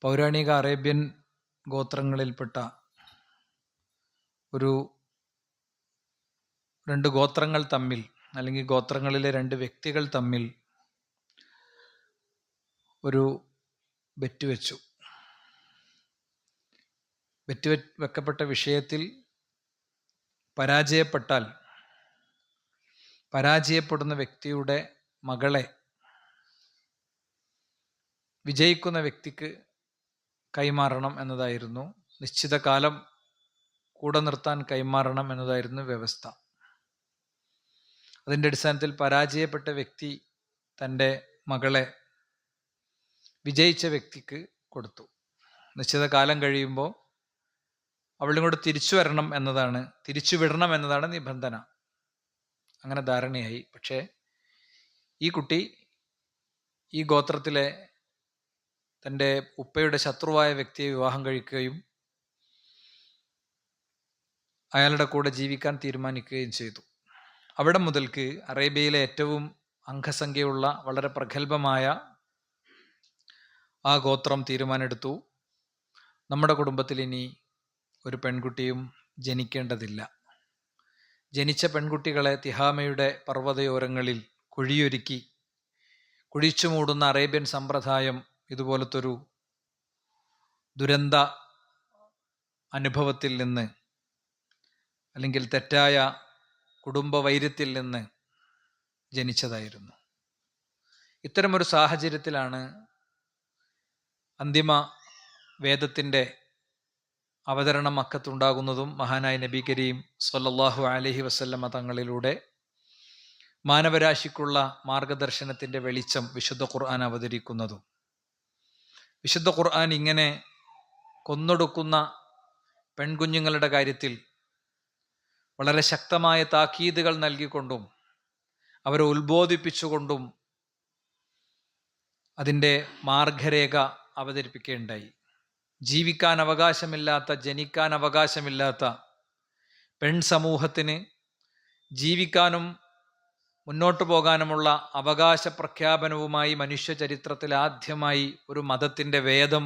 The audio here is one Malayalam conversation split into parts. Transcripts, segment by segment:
പൗരാണിക അറേബ്യൻ ഗോത്രങ്ങളിൽപ്പെട്ട ഒരു രണ്ട് ഗോത്രങ്ങൾ തമ്മിൽ, അല്ലെങ്കിൽ ഗോത്രങ്ങളിലെ രണ്ട് വ്യക്തികൾ തമ്മിൽ ഒരു ബെറ്റ് വെച്ചു. ബെറ്റ് വെക്കപ്പെട്ട വിഷയത്തിൽ പരാജയപ്പെട്ടാൽ പരാജയപ്പെടുന്ന വ്യക്തിയുടെ മകളെ വിജയിക്കുന്ന വ്യക്തിക്ക് കൈമാറണം എന്നതായിരുന്നു, നിശ്ചിത കാലം കൂടെ നിർത്താൻ കൈമാറണം എന്നതായിരുന്നു വ്യവസ്ഥ. അതിൻ്റെ അടിസ്ഥാനത്തിൽ പരാജയപ്പെട്ട വ്യക്തി തൻ്റെ മകളെ വിജയിച്ച വ്യക്തിക്ക് കൊടുത്തു. നിശ്ചിത കാലം കഴിയുമ്പോൾ അവളും കൂടെ തിരിച്ചു വിടണം എന്നതാണ് നിബന്ധന. അങ്ങനെ ധാരണയായി. പക്ഷേ ഈ കുട്ടി ഈ ഗോത്രത്തിലെ തൻ്റെ ഉപ്പയുടെ ശത്രുവായ വ്യക്തിയെ വിവാഹം കഴിക്കുകയും അയാളുടെ കൂടെ ജീവിക്കാൻ തീരുമാനിക്കുകയും ചെയ്തു. അവിടെ മുതൽക്ക് അറേബ്യയിലെ ഏറ്റവും അംഗസംഖ്യയുള്ള വളരെ പ്രഗത്ഭമായ ആ ഗോത്രം തീരുമാനമെടുത്തു, നമ്മുടെ കുടുംബത്തിൽ ഇനി ഒരു പെൺകുട്ടിയും ജനിക്കേണ്ടതില്ല. ജനിച്ച പെൺകുട്ടികളെ തിഹാമയുടെ പർവ്വതയോരങ്ങളിൽ കുഴിയൊരുക്കി കുഴിച്ചു മൂടുന്ന അറേബ്യൻ സമ്പ്രദായം ഇതുപോലത്തൊരു ദുരന്ത അനുഭവത്തിൽ നിന്ന്, അല്ലെങ്കിൽ തെറ്റായ കുടുംബ വൈര്യത്തിൽ നിന്ന് ജനിച്ചതായിരുന്നു. ഇത്തരമൊരു സാഹചര്യത്തിലാണ് അന്തിമ വേദത്തിൻ്റെ അവതരണം മക്കത്തുണ്ടാകുന്നതും മഹാനായ നബി കരീം സ്വല്ലല്ലാഹു അലൈഹി വസല്ലമ തങ്ങളിലൂടെ മാനവരാശിക്കുള്ള മാർഗദർശനത്തിൻ്റെ വെളിച്ചം വിശുദ്ധ ഖുർആൻ അവതരിക്കുന്നതും. വിശുദ്ധ ഖുർആൻ ഇങ്ങനെ കൊന്നൊടുക്കുന്ന പെൺകുഞ്ഞുങ്ങളുടെ കാര്യത്തിൽ വളരെ ശക്തമായ താക്കീതുകൾ നൽകിക്കൊണ്ടും അവരെ ഉത്ബോധിപ്പിച്ചുകൊണ്ടും അതിൻ്റെ മാർഗരേഖ അവതരിപ്പിക്കുകയുണ്ടായി. ജീവിക്കാൻ അവകാശമില്ലാത്ത, ജനിക്കാൻ അവകാശമില്ലാത്ത പെൺ സമൂഹത്തിന് ജീവിക്കാനും മുന്നോട്ടു പോകാനുമുള്ള അവകാശ പ്രഖ്യാപനവുമായി മനുഷ്യ ചരിത്രത്തിൽ ആദ്യമായി ഒരു മതത്തിൻ്റെ വേദം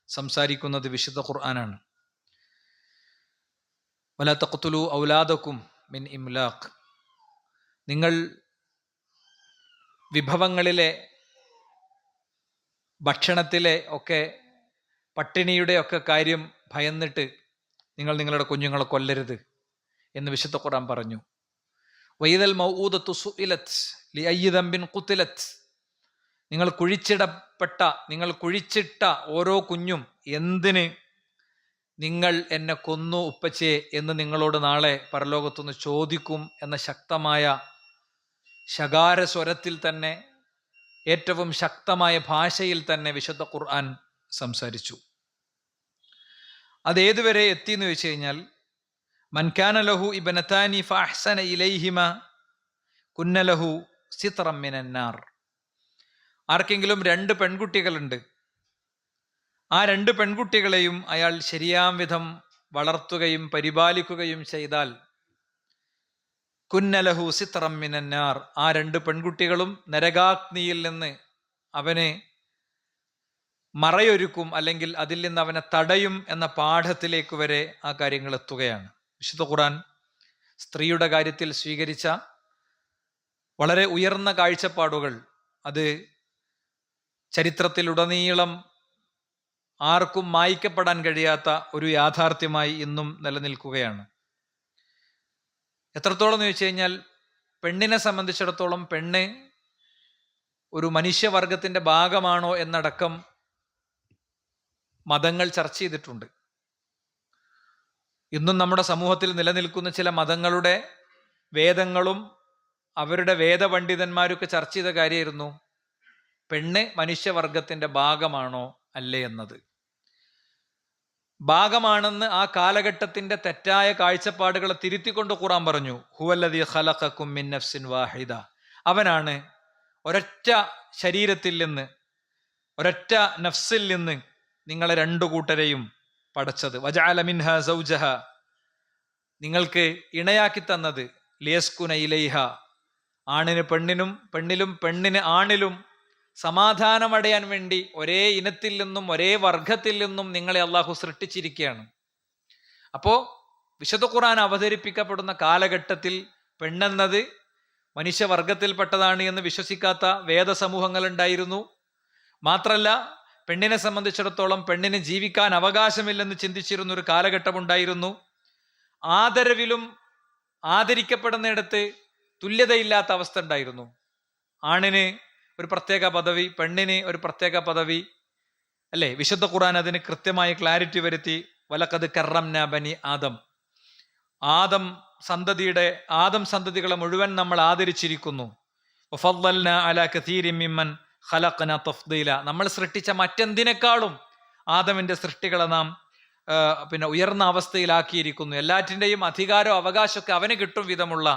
സംസാരിക്കുന്നത് വിശുദ്ധ ഖുർആനാണ്. വലാ തഖ്തുലൂ ഔലാദക്കും മിൻ ഇംലാഖ്, നിങ്ങൾ വിഭവങ്ങളിലെ, ഭക്ഷണത്തിലെ ഒക്കെ പട്ടിണിയുടെ ഒക്കെ കാര്യം ഭയന്നിട്ട് നിങ്ങൾ നിങ്ങളുടെ കുഞ്ഞുങ്ങളെ കൊല്ലരുത് എന്ന് വിശുദ്ധ ഖുർആൻ പറഞ്ഞു. വൈദൽ മൗഊദത്തു സുഇലത് ലിഅയ്യി ദംബിൻ ഖുതിലത്, നിങ്ങൾ കുഴിച്ചിട്ട ഓരോ കുഞ്ഞും എന്തിന് നിങ്ങൾ എന്നെ കൊന്നു ഉപ്പച്ചേ എന്ന് നിങ്ങളോട് നാളെ പരലോകത്തുനിന്ന് ചോദിക്കും എന്ന ശക്തമായ ശകാര സ്വരത്തിൽ തന്നെ, ഏറ്റവും ശക്തമായ ഭാഷയിൽ തന്നെ വിശുദ്ധ ഖുർആൻ സംസാരിച്ചു. അതേതുവരെ എത്തിയെന്ന് ചോദിച്ചു കഴിഞ്ഞാൽ, മൻ കാന ലഹു ഇബ്നതാനി ഫഅഹ്സന ഇലൈഹിമ കുന്ന ലഹു സിത്റൻ മിനൻ നാർ. ആർക്കെങ്കിലും രണ്ട് പെൺകുട്ടികളുണ്ട്, ആ രണ്ട് പെൺകുട്ടികളെയും അയാൾ ശരിയാം വിധം വളർത്തുകയും പരിപാലിക്കുകയും ചെയ്താൽ കുന്ന ലഹു സിത്റൻ മിനൻ നാർ, ആ രണ്ട് പെൺകുട്ടികളും നരകാഗ്നിയിൽ നിന്ന് അവനെ മറയൊരുക്കും, അല്ലെങ്കിൽ അതിൽ നിന്ന് അവനെ തടയും എന്ന പാഠത്തിലേക്ക് വരെ ആ കാര്യങ്ങൾ എത്തുകയാണ്. വിശുദ്ധ ഖുർആൻ സ്ത്രീയുടെ കാര്യത്തിൽ സ്വീകരിച്ച വളരെ ഉയർന്ന കാഴ്ചപ്പാടുകൾ അത് ചരിത്രത്തിലുടനീളം ആർക്കും മായ്ക്കപ്പെടാൻ കഴിയാത്ത ഒരു യാഥാർത്ഥ്യമായി ഇന്നും നിലനിൽക്കുകയാണ്. എത്രത്തോളം എന്ന് ചോദിച്ചു കഴിഞ്ഞാൽ, പെണ്ണിനെ സംബന്ധിച്ചിടത്തോളം പെണ്ണ് ഒരു മനുഷ്യവർഗത്തിൻ്റെ ഭാഗമാണോ എന്നടക്കം മതങ്ങൾ ചർച്ച ചെയ്തിട്ടുണ്ട്. ഇന്നും നമ്മുടെ സമൂഹത്തിൽ നിലനിൽക്കുന്ന ചില മതങ്ങളുടെ വേദങ്ങളും അവരുടെ വേദപണ്ഡിതന്മാരൊക്കെ ചർച്ച ചെയ്ത കാര്യമായിരുന്നു പെണ്ണ് മനുഷ്യവർഗത്തിൻ്റെ ഭാഗമാണോ അല്ലേ എന്നത്. ഭാഗമാണെന്ന് ആ കാലഘട്ടത്തിൻ്റെ തെറ്റായ കാഴ്ചപ്പാടുകളെ തിരുത്തിക്കൊണ്ട് ഖുർആൻ പറഞ്ഞു, ഹുവല്ലദീ ഖലഖകും മിൻ നഫ്സിൻ വാഹിദ, അവനാണ് ഒരൊറ്റ ശരീരത്തിൽ നിന്ന്, ഒരൊറ്റ നഫ്സിൽ നിന്ന് നിങ്ങളെ രണ്ടു കൂട്ടരെയും പടച്ചത്. വജഅല മിൻഹാ സൗജഹ, നിങ്ങൾക്ക് ഇണയാക്കി തന്നത്. ലിയസ്കുന ഇലൈഹ, ആണിന് പെണ്ണിനും പെണ്ണിന് ആണിലും സമാധാനമടയാൻ വേണ്ടി ഒരേ ഇനത്തിൽ നിന്നും ഒരേ വർഗത്തിൽ നിന്നും നിങ്ങളെ അള്ളാഹു സൃഷ്ടിച്ചിരിക്കുകയാണ്. അപ്പോ വിശുദ്ധ ഖുർആൻ അവതരിപ്പിക്കപ്പെടുന്ന കാലഘട്ടത്തിൽ പെണ്ണെന്നത് മനുഷ്യവർഗത്തിൽപ്പെട്ടതാണ് എന്ന് വിശ്വസിക്കാത്ത വേദസമൂഹങ്ങൾ ഉണ്ടായിരുന്നു. മാത്രല്ല, പെണ്ണിനെ സംബന്ധിച്ചിടത്തോളം പെണ്ണിന് ജീവിക്കാൻ അവകാശമില്ലെന്ന് ചിന്തിച്ചിരുന്ന ഒരു കാലഘട്ടമുണ്ടായിരുന്നു. ആദരവിലും ആദരിക്കപ്പെടുന്നിടത്ത് തുല്യതയില്ലാത്ത അവസ്ഥ ഉണ്ടായിരുന്നു. ആണിന് ഒരു പ്രത്യേക പദവി, പെണ്ണിന് ഒരു പ്രത്യേക പദവി, അല്ലേ? വിശുദ്ധ ഖുർആൻ അതിന് കൃത്യമായി ക്ലാരിറ്റി വരുത്തി. വലഖദ് കറംനാ ബനി ആദം, ആദം സന്തതികളെ മുഴുവൻ നമ്മൾ ആദരിച്ചിരിക്കുന്നു. വഫദ്ദൽനാ അലാ കസീരിൻ മിമ്മൻ ഖലഖനാ തഫ്ദീല, നമ്മൾ സൃഷ്ടിച്ച മറ്റെന്തിനേക്കാളും ആദമിന്റെ സൃഷ്ടികളെ നാം ഉയർന്ന അവസ്ഥയിലാക്കിയിരിക്കുന്നു. എല്ലാറ്റിൻ്റെയും അധികാരവും അവകാശമൊക്കെ അവന് കിട്ടും വിധമുള്ള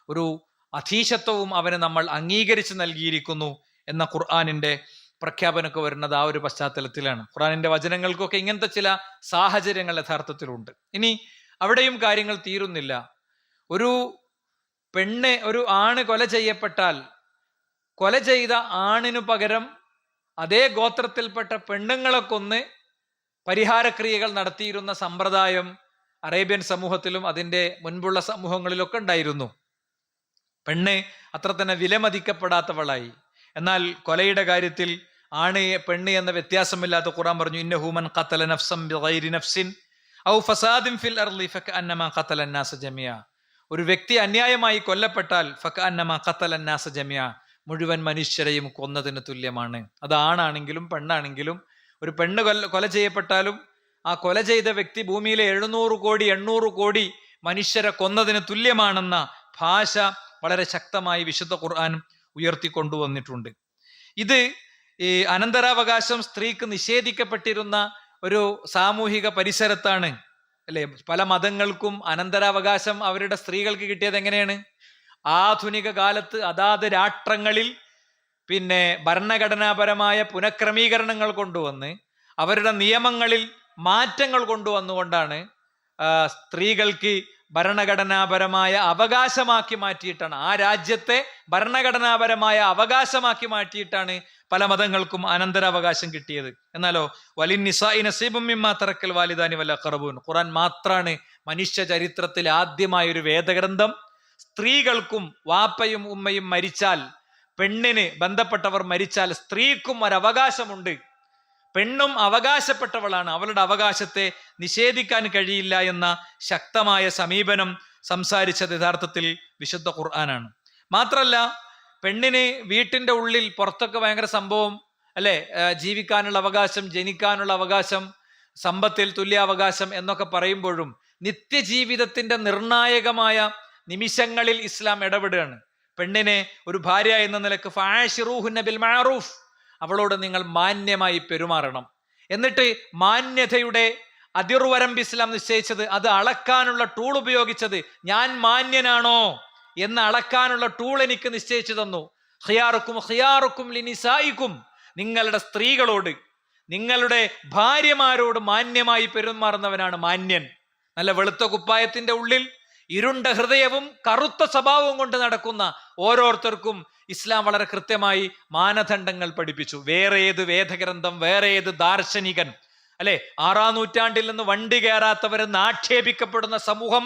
ഒരു അധീശത്വവും അവന് നമ്മൾ അംഗീകരിച്ച് നൽകിയിരിക്കുന്നു എന്ന ഖുർആനിന്റെ പ്രഖ്യാപനമൊക്കെ വരുന്നത് ആ ഒരു പശ്ചാത്തലത്തിലാണ്. ഖുർആനിന്റെ വചനങ്ങൾക്കൊക്കെ ഇങ്ങനത്തെ ചില സാഹചര്യങ്ങൾ യഥാർത്ഥത്തിലുണ്ട്. ഇനി അവിടെയും കാര്യങ്ങൾ തീരുന്നില്ല. ഒരു ആണ് കൊല ചെയ്യപ്പെട്ടാൽ കൊല ചെയ്ത ആണിനു പകരം അതേ ഗോത്രത്തിൽപ്പെട്ട പെണ്ണുങ്ങളെ കൊന്ന് പരിഹാരക്രിയകൾ നടത്തിയിരുന്ന സമ്പ്രദായം അറേബ്യൻ സമൂഹത്തിലും അതിൻ്റെ മുൻപുള്ള സമൂഹങ്ങളിലൊക്കെ ഉണ്ടായിരുന്നു. പെണ്ണ് അത്ര തന്നെ വിലമതിക്കപ്പെടാത്തവളായി. എന്നാൽ കൊലയുടെ കാര്യത്തിൽ ആണ് പെണ്ണ് എന്ന വ്യത്യാസമില്ലാത്ത ഖുർആൻ പറഞ്ഞു, ഇന്നഹു മൻ ഖതല നഫ്സൻ ബിഗൈരി നഫ്സിൻ ഔ ഫസാദിൻ ഫിൽ അർളി ഫകഅന്നമാ ഖതല അന്നാസ ജമിഅ, ഒരു വ്യക്തി അന്യായമായി കൊല്ലപ്പെട്ടാൽ ഫകഅന്നമാ ഖതല അന്നാസ ജമിഅ, മുഴുവൻ മനുഷ്യരെയും കൊന്നതിന് തുല്യമാണ്. അത് ആണാണെങ്കിലും പെണ്ണാണെങ്കിലും. ഒരു പെണ്ണ് കൊല ചെയ്യപ്പെട്ടാലും ആ കൊല ചെയ്ത വ്യക്തി ഭൂമിയിലെ 700 കോടി 800 കോടി മനുഷ്യരെ കൊന്നതിന് തുല്യമാണെന്ന ഭാഷ വളരെ ശക്തമായി വിശുദ്ധ ഖുർആൻ ഉയർത്തിക്കൊണ്ടുവന്നിട്ടുണ്ട്. ഇത് ഈ അനന്തരാവകാശം സ്ത്രീക്ക് നിഷേധിക്കപ്പെട്ടിരുന്ന ഒരു സാമൂഹിക പരിസരത്താണ്, അല്ലെ? പല മതങ്ങൾക്കും അനന്തരാവകാശം അവരുടെ സ്ത്രീകൾക്ക് കിട്ടിയത് എങ്ങനെയാണ്? ആധുനിക കാലത്ത് അതാത് രാഷ്ട്രങ്ങളിൽ ഭരണഘടനാപരമായ പുനഃക്രമീകരണങ്ങൾ കൊണ്ടുവന്ന് അവരുടെ നിയമങ്ങളിൽ മാറ്റങ്ങൾ കൊണ്ടുവന്നുകൊണ്ടാണ് സ്ത്രീകൾക്ക് ഭരണഘടനാപരമായ അവകാശമാക്കി മാറ്റിയിട്ടാണ്, ആ രാജ്യത്തെ ഭരണഘടനാപരമായ അവകാശമാക്കി മാറ്റിയിട്ടാണ് പല മതങ്ങൾക്കും അനന്തരാവകാശം കിട്ടിയത്. എന്നാലോ വലിന്നിസാഇ നസീബും മിമ്മാ തറക്കൽ വാലിദാനി വൽ അഖറബൂൻ, ഖുർആൻ മാത്രാണ് മനുഷ്യ ചരിത്രത്തിൽ ആദ്യമായ ഒരു വേദഗ്രന്ഥം സ്ത്രീകൾക്കും വാപ്പയും ഉമ്മയും മരിച്ചാൽ, പെണ്ണിന് ബന്ധപ്പെട്ടവർ മരിച്ചാൽ സ്ത്രീക്കും ഒരവകാശമുണ്ട്, പെണ്ണും അവകാശപ്പെട്ടവളാണ്, അവളുടെ അവകാശത്തെ നിഷേധിക്കാൻ കഴിയില്ല എന്ന ശക്തമായ സമീപനം സംസാരിച്ചത് യഥാർത്ഥത്തിൽ വിശുദ്ധ ഖുർആനാണ്. മാത്രല്ല, പെണ്ണിന് വീട്ടിന്റെ ഉള്ളിൽ, പുറത്തൊക്കെ ഭയങ്കര സംഭവം, അല്ലെ? ജീവിക്കാനുള്ള അവകാശം, ജനിക്കാനുള്ള അവകാശം, സമ്പത്തിൽ തുല്യാവകാശം എന്നൊക്കെ പറയുമ്പോഴും നിത്യജീവിതത്തിന്റെ നിർണായകമായ നിമിഷങ്ങളിൽ ഇസ്ലാം ഇടപെടുകയാണ്. പെണ്ണിനെ ഒരു ഭാര്യ എന്ന നിലക്ക് ഫഅശിറൂഹുന്ന ബിൽ മഅറൂഫ്, അവളോട് നിങ്ങൾ മാന്യമായി പെരുമാറണം. എന്നിട്ട് മാന്യതയുടെ അതിർവരമ്പ് ഇസ്ലാം നിശ്ചയിച്ചത്, അത് അളക്കാനുള്ള ടൂൾ ഉപയോഗിച്ചത്, ഞാൻ മാന്യനാണോ എന്ന് അളക്കാനുള്ള ടൂൾ എനിക്ക് നിശ്ചയിച്ചു തന്നു. ഖിയാറുക്കും ലിനിസായിക്കും, നിങ്ങളുടെ സ്ത്രീകളോട്, നിങ്ങളുടെ ഭാര്യമാരോട് മാന്യമായി പെരുമാറുന്നവനാണ് മാന്യൻ. നല്ല വെളുത്ത കുപ്പായത്തിന്റെ ഉള്ളിൽ ഇരുണ്ട ഹൃദയവും കറുത്ത സ്വഭാവവും കൊണ്ട് നടക്കുന്ന ഓരോരുത്തർക്കും ഇസ്ലാം വളരെ കൃത്യമായി മാനദണ്ഡങ്ങൾ പഠിപ്പിച്ചു. വേറെ ഏത് വേദഗ്രന്ഥം, വേറെ ഏത് ദാർശനികൻ, അല്ലെ, 6-ാം നൂറ്റാണ്ടിൽ നിന്ന് വണ്ടി കയറാത്തവരെന്ന് ആക്ഷേപിക്കപ്പെടുന്ന സമൂഹം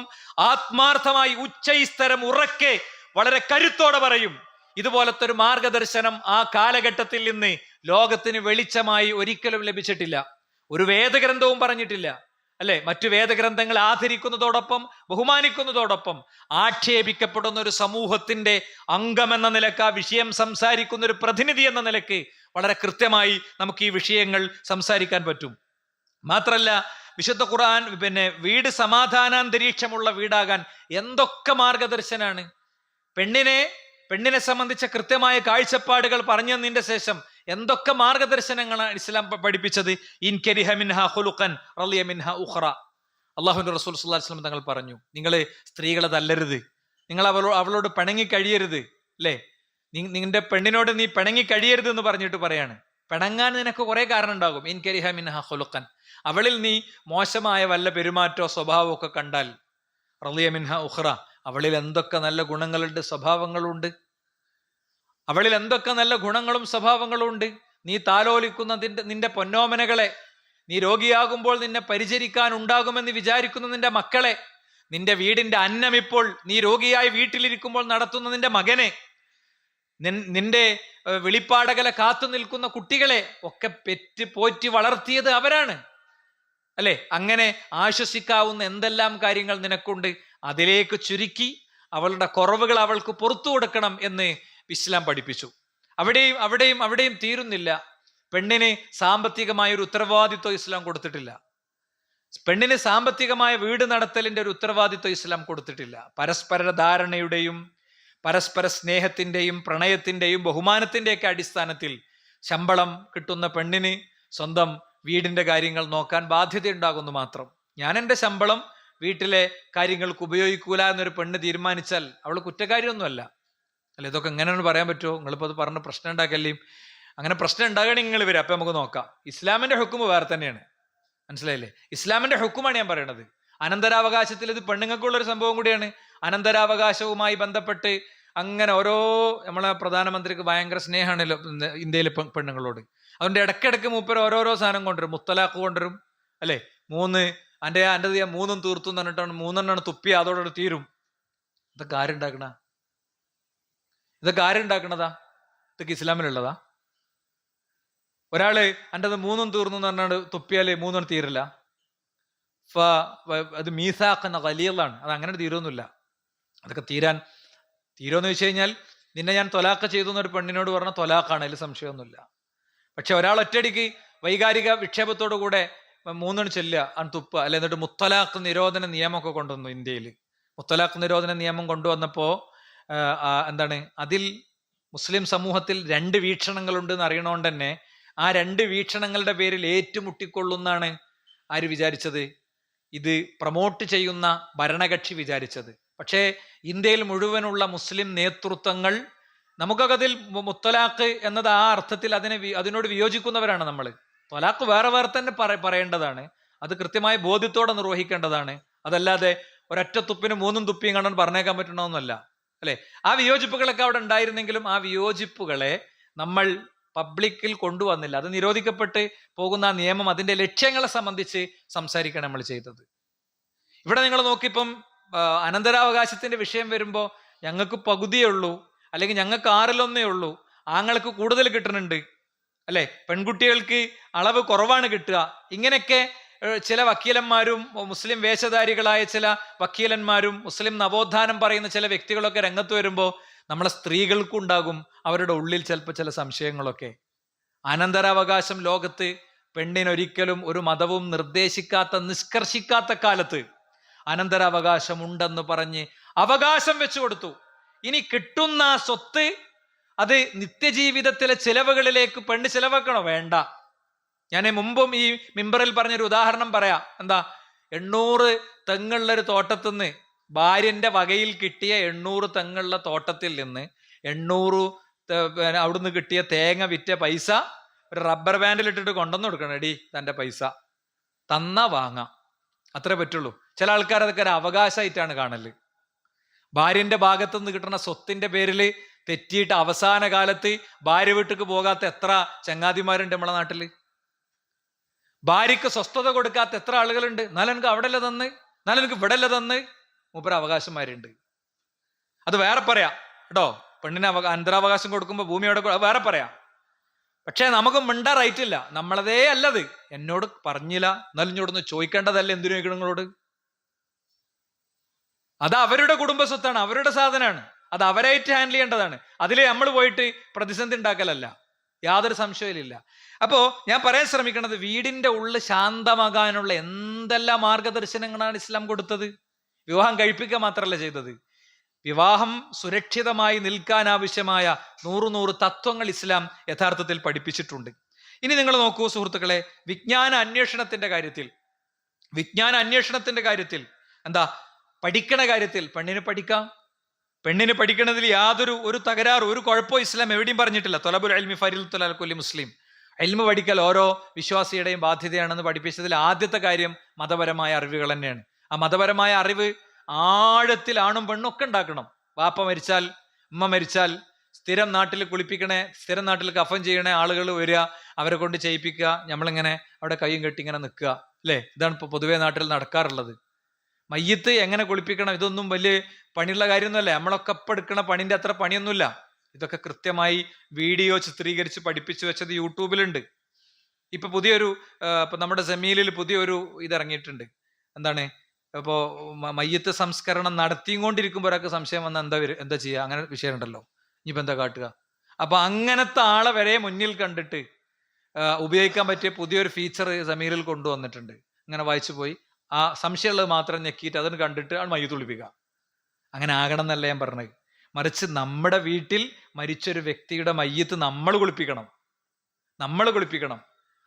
ആത്മാർത്ഥമായി ഉച്ചൈസ്തരം ഉറക്കെ വളരെ കരുത്തോടെ പറയും, ഇതുപോലത്തെ ഒരു മാർഗദർശനം ആ കാലഘട്ടത്തിൽ നിന്ന് ലോകത്തിന് വെളിച്ചമായി ഒരിക്കലും ലഭിച്ചിട്ടില്ല. ഒരു വേദഗ്രന്ഥവും പറഞ്ഞിട്ടില്ല, അല്ലെ? മറ്റു വേദഗ്രന്ഥങ്ങൾ ആദരിക്കുന്നതോടൊപ്പം ബഹുമാനിക്കുന്നതോടൊപ്പം ആക്ഷേപിക്കപ്പെടുന്ന ഒരു സമൂഹത്തിന്റെ അംഗമെന്ന നിലക്ക്, ആ വിഷയം സംസാരിക്കുന്ന ഒരു പ്രതിനിധി എന്ന നിലക്ക് വളരെ കൃത്യമായി നമുക്ക് ഈ വിഷയങ്ങൾ സംസാരിക്കാൻ പറ്റും. മാത്രല്ല, വിശുദ്ധ ഖുർആൻ വീട് സമാധാനാന്തരീക്ഷമുള്ള വീടാകാൻ എന്തൊക്കെ മാർഗദർശനാണ്. പെണ്ണിനെ സംബന്ധിച്ച കൃത്യമായ കാഴ്ചപ്പാടുകൾ പറഞ്ഞു തന്നതിന്റെ ശേഷം എന്തൊക്കെ മാർഗദർശനങ്ങളാണ് ഇസ്ലാം പഠിപ്പിച്ചത്. ഇൻ കരിഹ മിൻഹാ ഖുലുഖൻ റളിയ മിൻഹാ ഉഖറ, അല്ലാഹുവിന്റെ റസൂൽ സ്വല്ലല്ലാഹു അലൈഹി വസല്ലം തങ്ങൾ പറഞ്ഞു, നിങ്ങൾ സ്ത്രീകളെ തല്ലരുത്, നിങ്ങൾ അവളോട് പിണങ്ങി കഴിയരുത്, അല്ലേ? നിന്റെ പെണ്ണിനോട് നീ പിണങ്ങി കഴിയരുത് എന്ന് പറഞ്ഞിട്ട് പറയാണ്. പിണങ്ങാൻ നിനക്ക് കുറെ കാരണം ഉണ്ടാകും. ഇൻ കരിഹ മിൻഹാ ഖുലുഖൻ, അവളിൽ നീ മോശമായ വല്ല പെരുമാറ്റോ സ്വഭാവമോ ഒക്കെ കണ്ടാൽ, റളിയ മിൻഹാ ഉഖറ, അവളിൽ എന്തൊക്കെ നല്ല ഗുണങ്ങളുണ്ട്, സ്വഭാവങ്ങളുണ്ട്. അവളിൽ എന്തൊക്കെ നല്ല ഗുണങ്ങളും സ്വഭാവങ്ങളും ഉണ്ട്. നീ താലോലിക്കുന്ന നിന്റെ പൊന്നോമനകളെ, നീ രോഗിയാകുമ്പോൾ നിന്നെ പരിചരിക്കാൻ ഉണ്ടാകുമെന്ന് വിചാരിക്കുന്ന നിന്റെ മക്കളെ, നിന്റെ വീടിന്റെ അന്നം ഇപ്പോൾ നീ രോഗിയായി വീട്ടിലിരിക്കുമ്പോൾ നടത്തുന്ന നിന്റെ മകനെ, നിന്റെ വെളിപ്പാടകലെ കാത്തു നിൽക്കുന്ന കുട്ടികളെ ഒക്കെ പെറ്റ് പോറ്റി വളർത്തിയത് അവരാണ് അല്ലെ. അങ്ങനെ ആശ്വസിക്കാവുന്ന എന്തെല്ലാം കാര്യങ്ങൾ നിനക്കുണ്ട്, അതിലേക്ക് ചുരുക്കി അവളുടെ കുറവുകൾ അവൾക്ക് പുറത്തു കൊടുക്കണം എന്ന് ഇസ്ലാം പഠിപ്പിച്ചു. അവിടെയും തീരുന്നില്ല. പെണ്ണിന് സാമ്പത്തികമായ ഒരു ഉത്തരവാദിത്വം ഇസ്ലാം കൊടുത്തിട്ടില്ല. പെണ്ണിന് സാമ്പത്തികമായ വീട് നടത്തലിന്റെ ഒരു ഉത്തരവാദിത്വം ഇസ്ലാം കൊടുത്തിട്ടില്ല. പരസ്പര ധാരണയുടെയും പരസ്പര സ്നേഹത്തിന്റെയും പ്രണയത്തിന്റെയും ബഹുമാനത്തിന്റെയൊക്കെ അടിസ്ഥാനത്തിൽ ശമ്പളം കിട്ടുന്ന പെണ്ണിന് സ്വന്തം വീടിന്റെ കാര്യങ്ങൾ നോക്കാൻ ബാധ്യതയുണ്ടാകുന്നു മാത്രം. ഞാൻ എൻ്റെ ശമ്പളം വീട്ടിലെ കാര്യങ്ങൾക്ക് ഉപയോഗിക്കൂല എന്നൊരു പെണ്ണ് തീരുമാനിച്ചാൽ അവൾ കുറ്റക്കാരിയൊന്നുമല്ല അല്ല. ഇതൊക്കെ എങ്ങനെയാണ് പറയാൻ പറ്റുമോ? നിങ്ങളിപ്പോൾ അത് പറഞ്ഞ് പ്രശ്നം ഉണ്ടാക്കല്ലേ. അങ്ങനെ പ്രശ്നം ഉണ്ടാകണമെങ്കിൽ നിങ്ങൾ വരും. അപ്പം നമുക്ക് നോക്കാം. ഇസ്ലാമിന്റെ ഹുക്കുമ് വേറെ തന്നെയാണ്, മനസ്സിലായില്ലേ? ഇസ്ലാമിന്റെ ഹുക്കുമാണ് ഞാൻ പറയണത്. അനന്തരാവകാശത്തിൽ ഇത് പെണ്ണുങ്ങൾക്കുള്ളൊരു സംഭവം കൂടിയാണ്. അനന്തരാവകാശവുമായി ബന്ധപ്പെട്ട് അങ്ങനെ നമ്മളെ പ്രധാനമന്ത്രിക്ക് ഭയങ്കര സ്നേഹമാണല്ലോ ഇന്ത്യയിലെ പെണ്ണുങ്ങളോട്. അതുകൊണ്ട് ഇടയ്ക്കിടയ്ക്ക് മൂപ്പർ ഓരോരോ സാധനം കൊണ്ടുവരും. മുത്തലാഖ് കൊണ്ടുവരും അല്ലെ. എൻ്റെ മൂന്നും തീർത്തു എന്ന് പറഞ്ഞിട്ടാണ് 3 തുപ്പി അതോടെ തീരും. ഇതൊക്കെ ആരുണ്ടാക്കണതാ? ഇതൊക്കെ ഇസ്ലാമിലുള്ളതാ? ഒരാള് എൻ്റെ 3 തീർന്നു എന്ന് പറഞ്ഞാൽ തുപ്പിയാല് 3 തീരില്ല. അത് മീസാഖ് എന്ന ഖലീലാണ്. അത് അങ്ങനെ തീരുമൊന്നുമില്ല. അതൊക്കെ തീരുമെന്ന് വെച്ച് കഴിഞ്ഞാൽ നിന്നെ ഞാൻ തൊലാഖ് ചെയ്തു എന്നൊരു പെണ്ണിനോട് പറഞ്ഞ തൊലാഖാണ്, അതിൽ സംശയമൊന്നുമില്ല. പക്ഷെ ഒരാൾ ഒറ്റയടിക്ക് വൈകാരിക വിക്ഷേപത്തോടു കൂടെ 3 ചെല്ലുക, തുപ്പുക അല്ലെ, എന്നിട്ട് മുത്തലാഖ് നിരോധന നിയമമൊക്കെ കൊണ്ടുവന്നു ഇന്ത്യയിൽ. മുത്തലാഖ് നിരോധന നിയമം കൊണ്ടുവന്നപ്പോൾ എന്താണ്, അതിൽ മുസ്ലിം സമൂഹത്തിൽ 2 വീക്ഷണങ്ങളുണ്ട് എന്ന് അറിയണോണ്ട് തന്നെ ആ 2 വീക്ഷണങ്ങളുടെ പേരിൽ ഏറ്റുമുട്ടിക്കൊള്ളുന്നാണ് ആര് വിചാരിച്ചത്? ഇത് പ്രൊമോട്ട് ചെയ്യുന്ന ഭരണകക്ഷി വിചാരിച്ചത്. പക്ഷേ ഇന്ത്യയിൽ മുഴുവനുള്ള മുസ്ലിം നേതൃത്വങ്ങൾ നമുക്കൊക്കെ അതിൽ മുത്തലാഖ് എന്നത് ആ അർത്ഥത്തിൽ അതിനോട് വിയോജിക്കുന്നവരാണ്. നമ്മൾ തൊലാഖ് വേറെ തന്നെ പറയേണ്ടതാണ്. അത് കൃത്യമായ ബോധ്യത്തോടെ നിർവഹിക്കേണ്ടതാണ്. അതല്ലാതെ ഒരൊറ്റ തുപ്പിന് 3 തുപ്പിയും കാണാൻ പറഞ്ഞേക്കാൻ പറ്റണമെന്നല്ല അല്ലെ. ആ വിയോജിപ്പുകളൊക്കെ അവിടെ ഉണ്ടായിരുന്നെങ്കിലും ആ വിയോജിപ്പുകളെ നമ്മൾ പബ്ലിക്കിൽ കൊണ്ടുവന്നില്ല. അത് നിരോധിക്കപ്പെട്ട് പോകുന്ന ആ നിയമം അതിന്റെ ലക്ഷ്യങ്ങളെ സംബന്ധിച്ച് സംസാരിക്കണം നമ്മൾ ചെയ്തത്. ഇവിടെ നിങ്ങൾ നോക്കിപ്പം അനന്തരാവകാശത്തിന്റെ വിഷയം വരുമ്പോ ഞങ്ങൾക്ക് പകുതിയേ ഉള്ളൂ, അല്ലെങ്കിൽ ഞങ്ങൾക്ക് 6-1 ഉള്ളൂ, ആങ്ങൾക്ക് കൂടുതൽ കിട്ടുന്നുണ്ട് അല്ലെ, പെൺകുട്ടികൾക്ക് അളവ് കുറവാണ് കിട്ടുക. ഇങ്ങനെയൊക്കെ ചില വക്കീലന്മാരും മുസ്ലിം വേഷധാരികളായ ചില വക്കീലന്മാരും മുസ്ലിം നവോത്ഥാനം പറയുന്ന ചില വ്യക്തികളൊക്കെ രംഗത്ത് വരുമ്പോൾ നമ്മളെ സ്ത്രീകൾക്കുണ്ടാകും അവരുടെ ഉള്ളിൽ ചിലപ്പോൾ ചില സംശയങ്ങളൊക്കെ. അനന്തരാവകാശം ലോകത്ത് പെണ്ണിനൊരിക്കലും ഒരു മതവും നിർദ്ദേശിക്കാത്ത നിഷ്കർഷിക്കാത്ത കാലത്ത് അനന്തരാവകാശം ഉണ്ടെന്ന് പറഞ്ഞ് അവകാശം വെച്ചു കൊടുത്തു. ഇനി കിട്ടുന്ന സ്വത്ത് അത് നിത്യജീവിതത്തിലെ ചിലവുകളിലേക്ക് പെണ്ണ് ചിലവാക്കണോ? വേണ്ട. ഞാൻ മുമ്പും ഈ മിമ്പറിൽ പറഞ്ഞൊരു ഉദാഹരണം പറയാം. എന്താ, 800 തെങ്ങുള്ളൊരു തോട്ടത്തിൽ നിന്ന് ഭാര്യന്റെ വകയിൽ കിട്ടിയ 800 തെങ്ങുള്ള തോട്ടത്തിൽ നിന്ന് 800 അവിടുന്ന് കിട്ടിയ തേങ്ങ വിറ്റ പൈസ ഒരു റബ്ബർ ബാൻഡിൽ ഇട്ടിട്ട് കൊണ്ടുവന്ന് കൊടുക്കണം. എടി തൻ്റെ പൈസ തന്നാ വാങ്ങാം, അത്രേ പറ്റുള്ളൂ. ചില ആൾക്കാർ അതൊക്കെ ഒരു അവകാശമായിട്ടാണ് കാണല്. ഭാര്യന്റെ ഭാഗത്തു നിന്ന് കിട്ടുന്ന സ്വത്തിന്റെ പേരിൽ തെറ്റിയിട്ട് അവസാന കാലത്ത് ഭാര്യ വീട്ടിക്ക് പോകാത്ത എത്ര ചങ്ങാതിമാരുണ്ട് നമ്മളെ നാട്ടില്? ഭാര്യക്ക് സ്വസ്ഥത കൊടുക്കാത്ത എത്ര ആളുകളുണ്ട്? എന്നാലും എനിക്ക് അവിടെ അല്ല തന്ന്, എന്നാലും എനിക്ക് ഇവിടെ അല്ല തന്ന്. മൂപ്പര അവകാശന്മാരുണ്ട്. അത് വേറെ പറയാം കേട്ടോ. പെണ്ണിന് അനന്തരാവകാശം കൊടുക്കുമ്പോൾ ഭൂമി അവിടെ വേറെ പറയാം. പക്ഷെ നമുക്ക് മിണ്ടാ റൈറ്റ് ഇല്ല. നമ്മളതേ അല്ലത്. എന്നോട് പറഞ്ഞില്ല, എന്നാലും ഇങ്ങോട്ടൊന്ന് ചോദിക്കേണ്ടതല്ല. എന്തിനു ചോദിക്കണം നിങ്ങളോട്? അത് അവരുടെ കുടുംബ സ്വത്താണ്, അവരുടെ സാധനമാണ്. അത് അവരായിട്ട് ഹാൻഡിൽ ചെയ്യേണ്ടതാണ്. അതിൽ നമ്മൾ പോയിട്ട് പ്രതിസന്ധി ഉണ്ടാക്കലല്ല, യാതൊരു സംശയമില്ല. അപ്പോ ഞാൻ പറയാൻ ശ്രമിക്കുന്നത്, വീടിന്റെ ഉള്ളിൽ ശാന്തമാകാനുള്ള എന്തെല്ലാം മാർഗദർശനങ്ങളാണ് ഇസ്ലാം കൊടുത്തത്. വിവാഹം കഴിപ്പിക്കുക മാത്രമല്ല ചെയ്തത്, വിവാഹം സുരക്ഷിതമായി നിൽക്കാൻ ആവശ്യമായ 100 തത്വങ്ങൾ ഇസ്ലാം യഥാർത്ഥത്തിൽ പഠിപ്പിച്ചിട്ടുണ്ട്. ഇനി നിങ്ങൾ നോക്കൂ സുഹൃത്തുക്കളെ, വിജ്ഞാന അന്വേഷണത്തിന്റെ കാര്യത്തിൽ എന്താ, പഠിക്കണ കാര്യത്തിൽ പെണ്ണിന് പഠിക്കാം. പെണ്ണിന് പഠിക്കണതിൽ യാതൊരു തകരാറ്, ഒരു കുഴപ്പവും ഇസ്ലാം എവിടെയും പറഞ്ഞിട്ടില്ല. തൊലബുൽ ഇൽമി ഫരീളത്തുൽ അലാ കുല്ലി മുസ്ലിം. ഇൽമ പഠിക്കൽ ഓരോ വിശ്വാസിയുടെയും ബാധ്യതയാണെന്ന് പഠിപ്പിച്ചതിൽ ആദ്യത്തെ കാര്യം മതപരമായ അറിവുകൾ തന്നെയാണ്. ആ മതപരമായ അറിവ് ആഴത്തിൽ ആണും പെണ്ണും ഒക്കെ ഉണ്ടാക്കണം. വാപ്പ മരിച്ചാൽ, ഉമ്മ മരിച്ചാൽ, സ്ഥിരം നാട്ടിൽ കുളിപ്പിക്കണേ, സ്ഥിരം നാട്ടിൽ കഫൻ ചെയ്യണേ ആളുകൾ വരിക, അവരെ കൊണ്ട് ചെയ്യിപ്പിക്കുക, നമ്മളിങ്ങനെ അവിടെ കയ്യും കെട്ടി ഇങ്ങനെ നിൽക്കുക, അല്ലേ? ഇതാണ് ഇപ്പൊ പൊതുവെ നാട്ടിൽ നടക്കാറുള്ളത്. മയ്യത്ത് എങ്ങനെ കുളിപ്പിക്കണം, ഇതൊന്നും വലിയ പണിയുള്ള കാര്യമൊന്നുമല്ല. നമ്മളൊക്കെ ഇപ്പം എടുക്കണ പണിന്റെ അത്ര പണിയൊന്നുമില്ല. ഇതൊക്കെ കൃത്യമായി വീഡിയോ ചിത്രീകരിച്ച് പഠിപ്പിച്ചു വെച്ചത് യൂട്യൂബിലുണ്ട്. ഇപ്പൊ പുതിയൊരു ഇപ്പൊ നമ്മുടെ ജമീലിൽ പുതിയൊരു ഇതിറങ്ങിയിട്ടുണ്ട്. എന്താണ്, ഇപ്പോ മയ്യത്ത് സംസ്കരണം നടത്തിക്കൊണ്ടിരിക്കുമ്പോൾ ഒരാൾക്ക് സംശയം വന്നാൽ എന്താ ചെയ്യുക? അങ്ങനെ വിഷയം ഉണ്ടല്ലോ, ഇനിയിപ്പോ എന്താ കാട്ടുക? അപ്പൊ അങ്ങനത്തെ ആളെ വരെ മുന്നിൽ കണ്ടിട്ട് ഉപയോഗിക്കാൻ പറ്റിയ പുതിയൊരു ഫീച്ചർ ജമീലിൽ കൊണ്ടുവന്നിട്ടുണ്ട്. ഇങ്ങനെ വായിച്ചു പോയി ആ സംശയമുള്ളത് മാത്രം ഞെക്കിയിട്ട് അതിന് കണ്ടിട്ട് ആണ് മയ്യത്ത് കുളിപ്പിക്കുക. അങ്ങനെ ആകണം എന്നല്ല ഞാൻ പറഞ്ഞത്. മറിച്ച് നമ്മുടെ വീട്ടിൽ മരിച്ചൊരു വ്യക്തിയുടെ മയ്യത്ത് നമ്മൾ കുളിപ്പിക്കണം.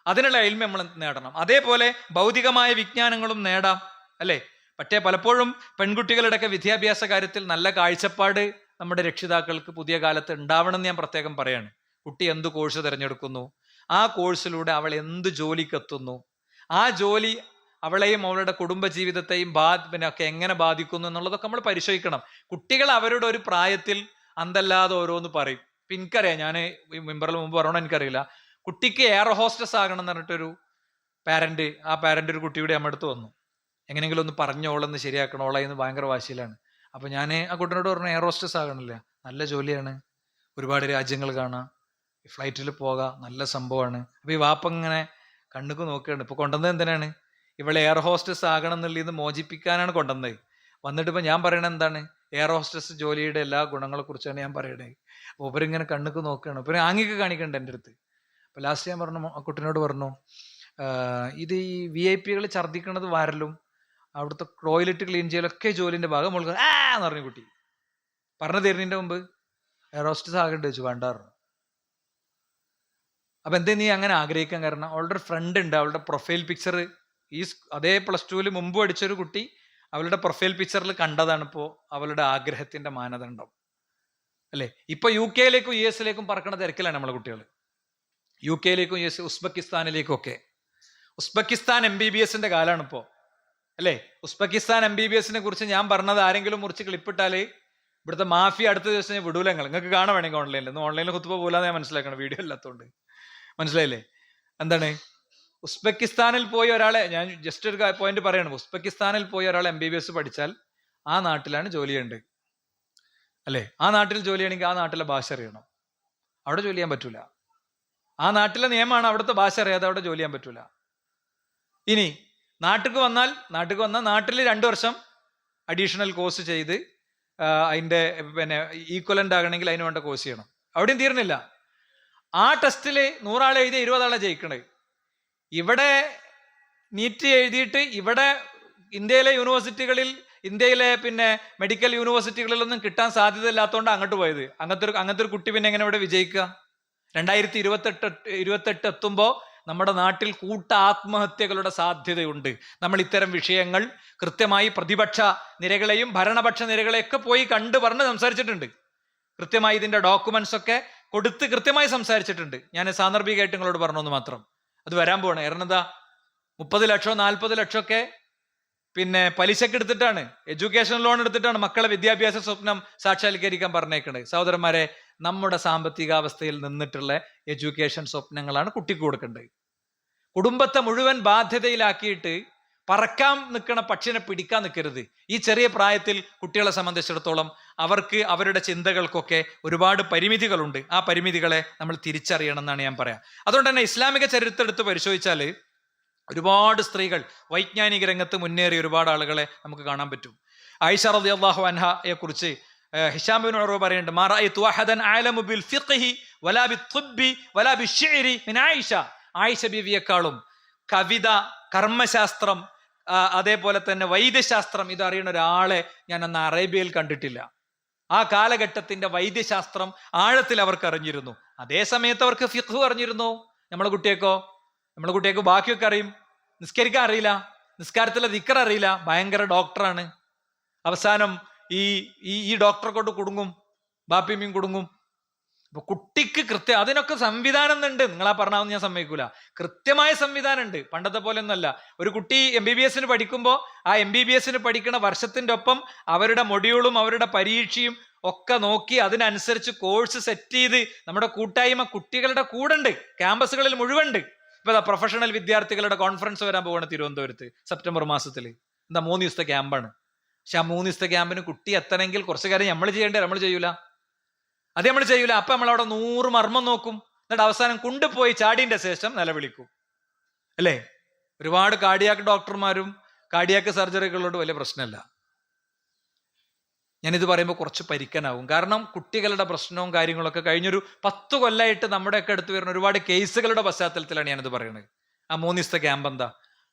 അതിനുള്ള ഇൽമ നമ്മൾ നേടണം. അതേപോലെ ഭൗതികമായ വിജ്ഞാനങ്ങളും നേടാം, അല്ലേ? പക്ഷേ പലപ്പോഴും പെൺകുട്ടികളുടെയൊക്കെ വിദ്യാഭ്യാസ കാര്യത്തിൽ നല്ല കാഴ്ചപ്പാട് നമ്മുടെ രക്ഷിതാക്കൾക്ക് പുതിയ കാലത്ത് ഉണ്ടാവണമെന്ന് ഞാൻ പ്രത്യേകം പറയാണ്. കുട്ടി എന്ത് കോഴ്സ് തിരഞ്ഞെടുക്കുന്നു, ആ കോഴ്സിലൂടെ അവൾ എന്ത് ജോലിക്കെത്തുന്നു, ആ ജോലി അവളെയും അവളുടെ കുടുംബ ജീവിതത്തെയും ഒക്കെ എങ്ങനെ ബാധിക്കുന്നു എന്നുള്ളതൊക്കെ നമ്മൾ പരിശോധിക്കണം. കുട്ടികൾ അവരുടെ ഒരു പ്രായത്തിൽ അന്തല്ലാതെ ഓരോന്ന് പറയും. ഇപ്പൊ എനിക്കറിയാം, ഞാൻ മെമ്പറിൽ മുമ്പ് പറയണോ എനിക്കറിയില്ല, കുട്ടിക്ക് എയർ ഹോസ്റ്റസ് ആകണം എന്ന് പറഞ്ഞിട്ടൊരു ആ പാരന്റ് ഒരു കുട്ടിയുടെ നമ്മുടെ അടുത്ത് വന്നു. എങ്ങനെയെങ്കിലും ഒന്ന് പറഞ്ഞോളെന്ന് ശരിയാക്കണം, ഓളെന്ന് ഭയങ്കര വാശിയിലാണ്. അപ്പൊ ഞാൻ ആ കുട്ടീനോട് പറഞ്ഞു, എയർ ഹോസ്റ്റസ് ആകണില്ല, നല്ല ജോലിയാണ്, ഒരുപാട് രാജ്യങ്ങൾ കാണാം, ഫ്ലൈറ്റിൽ പോകാം, നല്ല സംഭവമാണ്. അപ്പൊ ഈ വാപ്പ ഇങ്ങനെ കണ്ണുക്ക് നോക്കുകയാണ്. ഇപ്പൊ കൊണ്ടുവന്നത് എന്തിനാണ്? ഇവളെ എയർ ഹോസ്റ്റസ് ആകണം എന്നുള്ളതിന്ന് മോചിപ്പിക്കാനാണ് കൊണ്ടുവന്നത്. വന്നിട്ട് ഇപ്പൊ ഞാൻ പറയണത് എന്താണ്? എയർ ഹോസ്റ്റസ് ജോലിയുടെ എല്ലാ ഗുണങ്ങളെ കുറിച്ചാണ് ഞാൻ പറയണേ. അപ്പൊ ഇവരിങ്ങനെ കണ്ണുക്ക് നോക്കുകയാണ്. ഇപ്പൊ ആങ്ങിക്ക് കാണിക്കണ്ട എൻ്റെ അടുത്ത്. അപ്പൊ ലാസ്റ്റ് ഞാൻ പറഞ്ഞു, ആ കുട്ടീനോട് പറഞ്ഞു, ഇത് ഈ VIP ഛർദ്ദിക്കണത് വരലും അവിടുത്തെ ടോയ്ലറ്റ് ക്ലീൻ ചെയ്യലൊക്കെ ജോലിന്റെ ഭാഗം. മുഴുവൻ എന്ന് പറഞ്ഞു കുട്ടി. പറഞ്ഞു തരുന്നതിന്റെ മുമ്പ് എയർ ഹോസ്റ്റസ് ആകേണ്ടി വെച്ചു, വേണ്ടായിരുന്നു. അപ്പൊ എന്തേ നീ അങ്ങനെ ആഗ്രഹിക്കാൻ കാരണം? അവളുടെ ഫ്രണ്ട് ഉണ്ട്, അവളുടെ പ്രൊഫൈൽ പിക്ചർ അതേ +2 മുമ്പ് പഠിച്ചൊരു കുട്ടി അവളുടെ പ്രൊഫൈൽ പിക്ചറിൽ കണ്ടതാണ് ഇപ്പോ അവളുടെ ആഗ്രഹത്തിന്റെ മാനദണ്ഡം, അല്ലെ? ഇപ്പൊ UK US പറക്കണ തിരക്കിലാണ് നമ്മളെ കുട്ടികൾ. UK US, ഉസ്ബെക്കിസ്ഥാനിലേക്കും ഒക്കെ. ഉസ്ബെക്കിസ്ഥാൻ MBBSന്റെ കാലാണ് ഇപ്പോ, അല്ലെ? ഉസ്ബെക്കിസ്ഥാൻ MBBSനെ കുറിച്ച് ഞാൻ പറഞ്ഞത് ആരെങ്കിലും മുറിച്ച് ക്ലിപ്പിട്ടാല് ഇവിടുത്തെ മാഫിയ അടുത്ത ദിവസം വിടൂല. നിങ്ങൾക്ക് കാണാൻ വേണമെങ്കിൽ ഓൺലൈനിൽ. ഓൺലൈനിൽ കുത്തുമ്പോ പോലാന്ന് ഞാൻ മനസ്സിലാക്കണം, വീഡിയോ ഇല്ലാത്തതുകൊണ്ട്. മനസ്സിലായില്ലേ? എന്താണ്, ഉസ്ബെക്കിസ്ഥാനിൽ പോയി ഒരാളെ, ഞാൻ ജസ്റ്റ് ഒരു പോയിന്റ് പറയണം, ഉസ്ബെക്കിസ്ഥാനിൽ പോയി ഒരാൾ MBBS പഠിച്ചാൽ ആ നാട്ടിലാണ് ജോലി ചെയ്യേണ്ടത്, അല്ലെ? ആ നാട്ടിൽ ജോലി ചെയ്യണമെങ്കിൽ ആ നാട്ടിലെ ഭാഷ അറിയണം. അവിടെ ജോലി ചെയ്യാൻ പറ്റൂല. ആ നാട്ടിലെ നിയമമാണ്, അവിടുത്തെ ഭാഷ അറിയാതെ അവിടെ ജോലി ചെയ്യാൻ പറ്റൂല. ഇനി നാട്ടിലേക്ക് വന്നാൽ നാട്ടിൽ 2 വർഷം അഡീഷണൽ കോഴ്സ് ചെയ്ത് അതിന്റെ ഈക്വലന്റ് ആകണമെങ്കിൽ അതിന് വേണ്ട കോഴ്സ് ചെയ്യണം. അവിടെയും തീർന്നില്ല. ആ ടെസ്റ്റില് 100 ആളെ എഴുതി 20 ആളെ ജയിക്കണേ. ഇവിടെ നീറ്റ് എഴുതിയിട്ട് ഇവിടെ ഇന്ത്യയിലെ യൂണിവേഴ്സിറ്റികളിൽ, ഇന്ത്യയിലെ മെഡിക്കൽ യൂണിവേഴ്സിറ്റികളിലൊന്നും കിട്ടാൻ സാധ്യത ഇല്ലാത്തതുകൊണ്ട് അങ്ങോട്ട് പോയത്. അങ്ങനത്തെ ഒരു കുട്ടി എങ്ങനെ ഇവിടെ വിജയിക്കുക? 2028 എത്തുമ്പോൾ നമ്മുടെ നാട്ടിൽ കൂട്ട ആത്മഹത്യകളുടെ സാധ്യതയുണ്ട്. നമ്മൾ ഇത്തരം വിഷയങ്ങൾ കൃത്യമായി പ്രതിപക്ഷ നിരകളെയും ഭരണപക്ഷ നിരകളെയൊക്കെ പോയി കണ്ടു പറഞ്ഞ് സംസാരിച്ചിട്ടുണ്ട്. കൃത്യമായി ഇതിന്റെ ഡോക്യുമെന്റ്സ് ഒക്കെ കൊടുത്ത് കൃത്യമായി സംസാരിച്ചിട്ടുണ്ട്. ഞാൻ സാന്ദർഭികമായിട്ട് നിങ്ങളോട് പറഞ്ഞൊന്ന് മാത്രം. അത് വരാൻ പോവാണ്. കാരണം എന്താ, 30 ലക്ഷം 40 ലക്ഷമൊക്കെ പലിശക്ക് എടുത്തിട്ടാണ്, എഡ്യൂക്കേഷൻ ലോൺ എടുത്തിട്ടാണ് മക്കളെ വിദ്യാഭ്യാസ സ്വപ്നം സാക്ഷാത്കരിക്കാൻ പറഞ്ഞേക്കണത്. സഹോദരന്മാരെ, നമ്മുടെ സാമ്പത്തികാവസ്ഥയിൽ നിന്നിട്ടുള്ള എഡ്യൂക്കേഷൻ സ്വപ്നങ്ങളാണ് കുട്ടിക്ക് കൊടുക്കേണ്ടത്. കുടുംബത്തെ മുഴുവൻ ബാധ്യതയിലാക്കിയിട്ട് പറക്കാൻ നിൽക്കണ പക്ഷിനെ പിടിക്കാൻ നിൽക്കരുത്. ഈ ചെറിയ പ്രായത്തിൽ കുട്ടികളെ സംബന്ധിച്ചിടത്തോളം അവർക്ക് അവരുടെ ചിന്തകൾക്കൊക്കെ ഒരുപാട് പരിമിതികളുണ്ട്. ആ പരിമിതികളെ നമ്മൾ തിരിച്ചറിയണം എന്നാണ് ഞാൻ പറയാം. അതുകൊണ്ട് തന്നെ ഇസ്ലാമിക ചരിത്രം എടുത്ത് പരിശോധിച്ചാൽ ഒരുപാട് സ്ത്രീകൾ വൈജ്ഞാനിക രംഗത്ത് മുന്നേറിയ ഒരുപാട് ആളുകളെ നമുക്ക് കാണാൻ പറ്റും. ആയിഷ റളിയല്ലാഹു അൻഹയെ കുറിച്ച് ഹിശാം ബിൻ ഉർവ പറയുന്നുണ്ട്, മാ റഅയ്തു അഹദൻ അഅലമു ബിൽ ഫിഖ്ഹി വലാ ബിത്ത്ബി വലാ ബിശ്ശിഅരി മിൻ ആയിഷ. ആയിഷ ബീവിയെക്കാളും കവിത, കർമ്മശാസ്ത്രം, അതേപോലെ തന്നെ വൈദ്യശാസ്ത്രം ഇതറിയുന്ന ഒരാളെ ഞാൻ അന്ന് അറേബ്യയിൽ കണ്ടിട്ടില്ല. ആ കാലഘട്ടത്തിന്റെ വൈദ്യശാസ്ത്രം ആഴത്തിൽ അവർക്ക് അറിഞ്ഞിരുന്നു. അതേ സമയത്ത് അവർക്ക് ഫിഖ് അറിഞ്ഞിരുന്നു. നമ്മളെ കുട്ടിയൊക്കെ ബാക്കിയൊക്കെ അറിയും, നിസ്കരിക്കാൻ അറിയില്ല, നിസ്കാരത്തിലെ ദിക്ർ അറിയില്ല, ഭയങ്കര ഡോക്ടറാണ്. അവസാനം ഈ ഡോക്ടറെ കൊണ്ട് കുടുങ്ങും, ബാപ്പിയമ്മയും കുടുങ്ങും. അപ്പൊ കുട്ടിക്ക് അതിനൊക്കെ സംവിധാനം ഉണ്ട്. നിങ്ങളാ പറഞ്ഞാൽ ഞാൻ സമ്മതിക്കൂല. കൃത്യമായ സംവിധാനം ഉണ്ട്. പണ്ടത്തെ പോലെ ഒന്നല്ല. ഒരു കുട്ടി MBBS പഠിക്കുമ്പോൾ ആ MBBS പഠിക്കുന്ന വർഷത്തിന്റെ ഒപ്പം അവരുടെ മൊഡ്യൂളും അവരുടെ പരീക്ഷയും ഒക്കെ നോക്കി അതിനനുസരിച്ച് കോഴ്സ് സെറ്റ് ചെയ്ത് നമ്മുടെ കൂട്ടായ്മ കുട്ടികളുടെ കൂടെ ഉണ്ട്, ക്യാമ്പസുകളിൽ മുഴുവൻ ഉണ്ട്. ഇപ്പൊ പ്രൊഫഷണൽ വിദ്യാർത്ഥികളുടെ കോൺഫറൻസ് വരാൻ പോവാണ് തിരുവനന്തപുരത്ത് സെപ്റ്റംബർ മാസത്തിൽ. എന്താ 3 ദിവസത്തെ ക്യാമ്പാണ്. പക്ഷെ ആ 3 ദിവസത്തെ ക്യാമ്പിന് കുട്ടി എത്തണമെങ്കിൽ കുറച്ച് കാര്യം നമ്മൾ ചെയ്യേണ്ടത് നമ്മൾ ചെയ്യൂല. അത് നമ്മൾ ചെയ്യൂല. അപ്പൊ നമ്മളവിടെ 100 മർമ്മം നോക്കും. എന്നിട്ട് അവസാനം കൊണ്ടുപോയി ചാടിന്റെ ശേഷം നിലവിളിക്കും. അല്ലേ? ഒരുപാട് കാർഡിയാക് ഡോക്ടർമാരും കാർഡിയാക് സർജറികളോട് വലിയ പ്രശ്നമല്ല. ഞാനിത് പറയുമ്പോൾ കുറച്ച് പരിക്കനാവും. കാരണം കുട്ടികളുടെ പ്രശ്നവും കാര്യങ്ങളൊക്കെ കഴിഞ്ഞൊരു 10 കൊല്ലമായിട്ട് നമ്മുടെയൊക്കെ അടുത്ത് വരുന്ന ഒരുപാട് കേസുകളുടെ പശ്ചാത്തലത്തിലാണ് ഞാനിത് പറയുന്നത്. ആ 3 ദിവസത്തെ ക്യാമ്പ് എന്താ?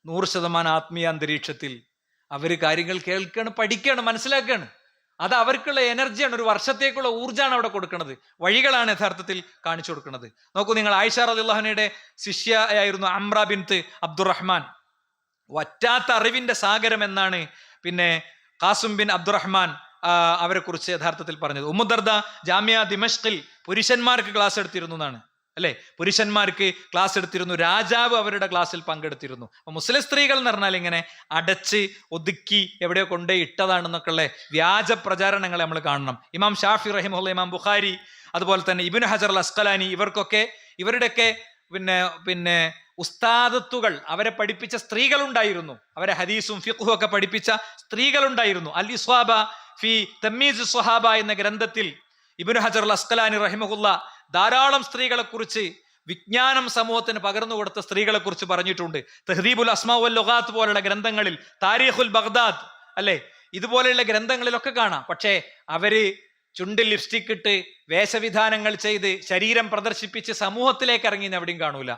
100% ആത്മീയ അന്തരീക്ഷത്തിൽ അവര് കാര്യങ്ങൾ കേൾക്കുകയാണ്, പഠിക്കുകയാണ്, മനസ്സിലാക്കുകയാണ്. അത് അവർക്കുള്ള എനർജിയാണ്, ഒരു വർഷത്തേക്കുള്ള ഊർജ്ജമാണ് അവിടെ കൊടുക്കുന്നത്. വഴികളാണ് യഥാർത്ഥത്തിൽ കാണിച്ചു കൊടുക്കുന്നത്. നോക്കൂ നിങ്ങൾ, ആയിഷ റളിയല്ലാഹു അൻഹയുടെ ശിഷ്യയായിരുന്നു അംറ ബിൻത്ത് അബ്ദുറഹ്മാൻ. വറ്റാത്ത അറിവിന്റെ സാഗരം എന്നാണ് പിന്നെ ഖാസിം ബിൻ അബ്ദുറഹ്മാൻ അവരെ കുറിച്ച് യഥാർത്ഥത്തിൽ പറഞ്ഞത്. ഉമ്മു ദർദ ജാമിയ ദിമഷ്കിൽ പുരുഷന്മാർക്ക് ക്ലാസ് എടുത്തിരുന്നു എന്നാണ്. അല്ലെ? പുരുഷന്മാർക്ക് ക്ലാസ് എടുത്തിരുന്നു. രാജാവ് അവരുടെ ക്ലാസ്സിൽ പങ്കെടുത്തിരുന്നു. അപ്പൊ മുസ്ലിം സ്ത്രീകൾ എന്ന് പറഞ്ഞാൽ ഇങ്ങനെ അടച്ച് ഒതുക്കി എവിടെയോ കൊണ്ടേ ഇട്ടതാണെന്നൊക്കെ ഉള്ള വ്യാജ പ്രചാരണങ്ങളെ നമ്മൾ കാണണം. ഇമാം ഷാഫി റഹിമഹുല്ല, ഇമാം ബുഖാരി, അതുപോലെ തന്നെ ഇബ്നു ഹജർ അൽ അസ്ഖലാനി, ഇവരുടെയൊക്കെ പിന്നെ ഉസ്താദത്തുകൾ, അവരെ പഠിപ്പിച്ച സ്ത്രീകളുണ്ടായിരുന്നു. അവരെ ഹദീസും ഫിഖ്ഹും ഒക്കെ പഠിപ്പിച്ച സ്ത്രീകളുണ്ടായിരുന്നു. അൽ ഇസ്വാബ ഫി തമീസ് സ്വഹാബ എന്ന ഗ്രന്ഥത്തിൽ ഇബ്നു ഹജർ അൽ അസ്ഖലാനി റഹിമഹുല്ല ധാരാളം സ്ത്രീകളെ കുറിച്ച്, വിജ്ഞാനം സമൂഹത്തിന് പകർന്നു കൊടുത്ത സ്ത്രീകളെ കുറിച്ച് പറഞ്ഞിട്ടുണ്ട്. തഹ്ദീബുൽ അസ്മാ വൽ ലുഗാത്ത് പോലുള്ള ഗ്രന്ഥങ്ങളിൽ, താരീഖുൽ ബഗ്ദാദ്, അല്ലെ, ഇതുപോലെയുള്ള ഗ്രന്ഥങ്ങളിലൊക്കെ കാണാം. പക്ഷേ അവര് ചുണ്ടിൽ ലിപ്സ്റ്റിക് ഇട്ട് വേഷവിധാനങ്ങൾ ചെയ്ത് ശരീരം പ്രദർശിപ്പിച്ച് സമൂഹത്തിലേക്ക് ഇറങ്ങി എവിടെയും കാണൂല.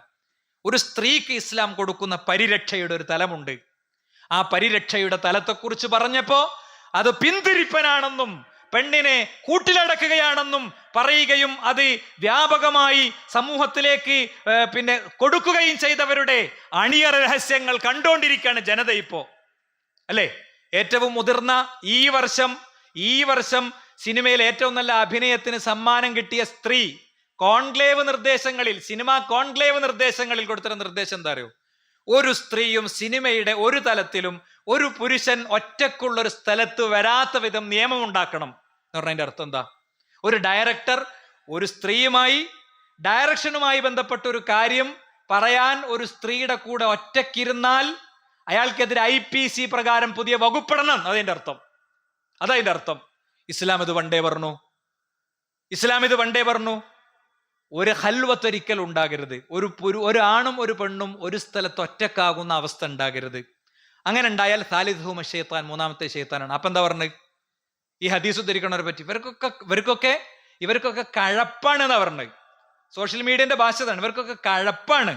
ഒരു സ്ത്രീക്ക് ഇസ്ലാം കൊടുക്കുന്ന പരിരക്ഷയുടെ ഒരു തലമുണ്ട്. ആ പരിരക്ഷയുടെ തലത്തെക്കുറിച്ച് പറഞ്ഞപ്പോ അത് പിന്തിരിപ്പനാണെന്നും പെണ്ണിനെ കൂട്ടിലടക്കുകയാണെന്നും പറയുകയും അത് വ്യാപകമായി സമൂഹത്തിലേക്ക് പിന്നെ കൊടുക്കുകയും ചെയ്തവരുടെ അണിയറ രഹസ്യങ്ങൾ കണ്ടുകൊണ്ടിരിക്കുകയാണ് ജനത ഇപ്പോ. അല്ലെ? ഏറ്റവും മുതിർന്ന ഈ വർഷം സിനിമയിൽ ഏറ്റവും നല്ല അഭിനയത്തിന് സമ്മാനം കിട്ടിയ സ്ത്രീ സിനിമ കോൺക്ലേവ് നിർദ്ദേശങ്ങളിൽ കൊടുത്തിരുന്ന നിർദ്ദേശം എന്താ അറിയോ? ഒരു സ്ത്രീയും സിനിമയുടെ ഒരു തലത്തിലും ഒരു പുരുഷൻ ഒറ്റക്കുള്ള ഒരു സ്ഥലത്ത് വരാത്ത വിധം നിയമം ഉണ്ടാക്കണം എന്ന് പറഞ്ഞതിന്റെ അർത്ഥം എന്താ? ഒരു ഡയറക്ടർ ഒരു സ്ത്രീയുമായി ഡയറക്ഷനുമായി ബന്ധപ്പെട്ട ഒരു കാര്യം പറയാൻ ഒരു സ്ത്രീയുടെ കൂടെ ഒറ്റക്കിരുന്നാൽ അയാൾക്കെതിരെ IPC പ്രകാരം പുതിയ വകുപ്പിടണം. അതതിന്റെ അർത്ഥം. ഇസ്ലാം ഇത് പണ്ടേ പറഞ്ഞു. ഒരു ഹൽവത്തൊരിക്കൽ ഉണ്ടാകരുത്. ഒരു ആണും ഒരു പെണ്ണും ഒരു സ്ഥലത്ത് ഒറ്റക്കാകുന്ന അവസ്ഥ ഉണ്ടാകരുത്. അങ്ങനെ ഉണ്ടായാൽ സാലിദുഹുമ ശൈത്താൻ, മൂന്നാമത്തെ ശൈത്താനാണ്. അപ്പൊ എന്താ പറഞ്ഞത്? ഈ ഹദീസ് ഉദ്ധരിക്കണവരെ പറ്റി ഇവർക്കൊക്കെ കഴപ്പാണ് എന്നാ പറഞ്ഞത്. സോഷ്യൽ മീഡിയന്റെ ഭാഷ തന്നെ. ഇവർക്കൊക്കെ കഴപ്പാണ്,